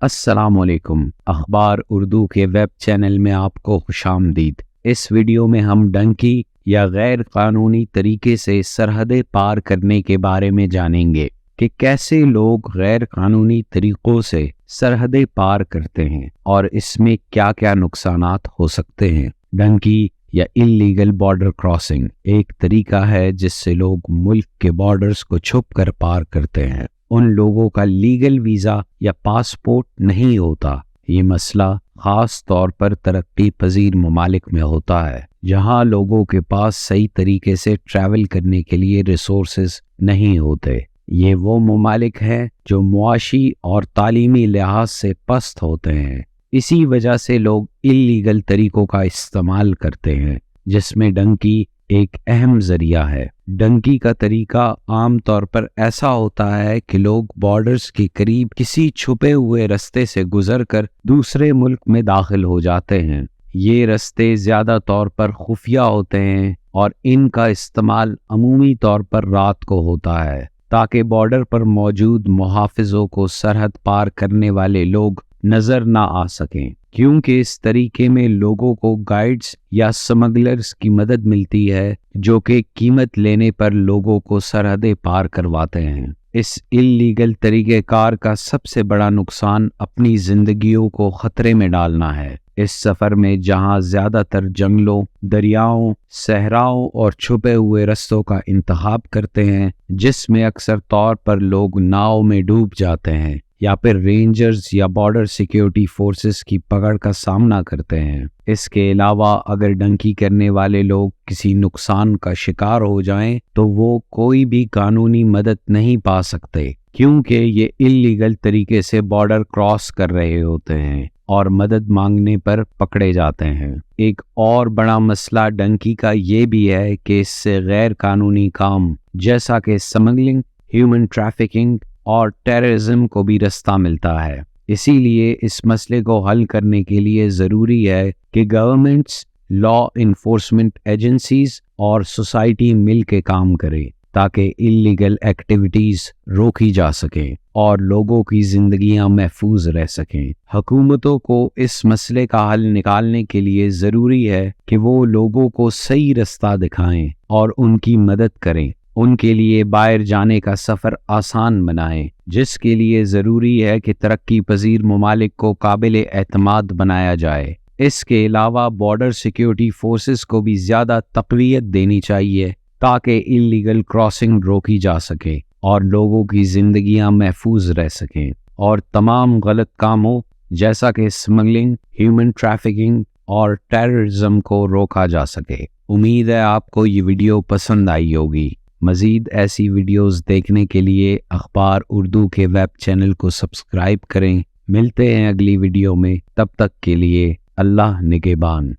अस्सलाम वालेकुम। अखबार उर्दू के वेब चैनल में आपको खुशामदीद। इस वीडियो में हम डंकी या गैर कानूनी तरीके से सरहदें पार करने के बारे में जानेंगे कि कैसे लोग गैर कानूनी तरीकों से सरहदें पार करते हैं और इसमें क्या क्या नुकसानात हो सकते हैं। डंकी या इल्लीगल बॉर्डर क्रॉसिंग एक तरीका है जिससे लोग मुल्क के बॉर्डर्स को छुप कर पार करते हैं। उन लोगों का लीगल वीज़ा या पासपोर्ट नहीं होता। ये मसला ख़ास तौर पर तरक्की पजीर ममालिक में होता है, जहां लोगों के पास सही तरीके से ट्रैवल करने के लिए रिसोर्सेज नहीं होते। ये वो ममालिक हैं जो मुआशी और तालीमी लिहाज से पस्त होते हैं। इसी वजह से लोग इल्लीगल तरीकों का इस्तेमाल करते हैं, जिसमें डंकी एक अहम जरिया है। डंकी का तरीका आम तौर पर ऐसा होता है कि लोग बॉर्डर्स के करीब किसी छुपे हुए रास्ते से गुजरकर दूसरे मुल्क में दाखिल हो जाते हैं। ये रास्ते ज़्यादा तौर पर खुफिया होते हैं और इनका इस्तेमाल अमूमी तौर पर रात को होता है, ताकि बॉर्डर पर मौजूद मुहाफिजों को सरहद पार करने वाले लोग नजर ना आ सकें, क्योंकि इस तरीके में लोगों को गाइड्स या स्मगलर्स की मदद मिलती है जो कि कीमत लेने पर लोगों को सरहदें पार करवाते हैं। इस इल्लीगल तरीक़ेकार का सबसे बड़ा नुकसान अपनी जिंदगियों को खतरे में डालना है। इस सफ़र में जहां ज़्यादातर जंगलों, दरियाओं, सहराओं और छुपे हुए रास्तों का इंतखाब करते हैं, जिसमें अक्सर तौर पर लोग नाव में डूब जाते हैं या फिर रेंजर्स या बॉर्डर सिक्योरिटी फोर्सेस की पकड़ का सामना करते हैं। इसके अलावा अगर डंकी करने वाले लोग किसी नुकसान का शिकार हो जाएं, तो वो कोई भी कानूनी मदद नहीं पा सकते, क्योंकि ये इल्लीगल तरीके से बॉर्डर क्रॉस कर रहे होते हैं और मदद मांगने पर पकड़े जाते हैं। एक और बड़ा मसला डंकी का ये भी है कि इससे गैर कानूनी काम जैसा कि स्मगलिंग, ह्यूमन ट्रैफिकिंग और टेररिज्म को भी रास्ता मिलता है। इसीलिए इस मसले को हल करने के लिए ज़रूरी है कि गवर्नमेंट्स, लॉ इन्फोर्समेंट एजेंसीज और सोसाइटी मिल के काम करें, ताकि इल्लीगल एक्टिविटीज़ रोकी जा सकें और लोगों की ज़िंदगियां महफूज रह सकें। हुकूमतों को इस मसले का हल निकालने के लिए ज़रूरी है कि वो लोगों को सही रास्ता दिखाएं और उनकी मदद करें, उनके लिए बाहर जाने का सफ़र आसान बनाएं, जिसके लिए ज़रूरी है कि तरक्की पजीर ममालिक को काबिल एतमाद बनाया जाए। इसके अलावा बॉर्डर सिक्योरिटी फोर्सेस को भी ज़्यादा तक़वियत देनी चाहिए, ताकि इल्लीगल क्रॉसिंग रोकी जा सके और लोगों की ज़िंदगियां महफूज रह सकें और तमाम गलत कामों जैसा कि स्मगलिंग, ह्यूमन ट्रैफिकिंग और टेररिज्म को रोका जा सके। उम्मीद है आपको ये वीडियो पसंद आई होगी। मज़ीद ऐसी वीडियोस देखने के लिए अखबार उर्दू के वेब चैनल को सब्सक्राइब करें। मिलते हैं अगली वीडियो में, तब तक के लिए अल्लाह निगहबान।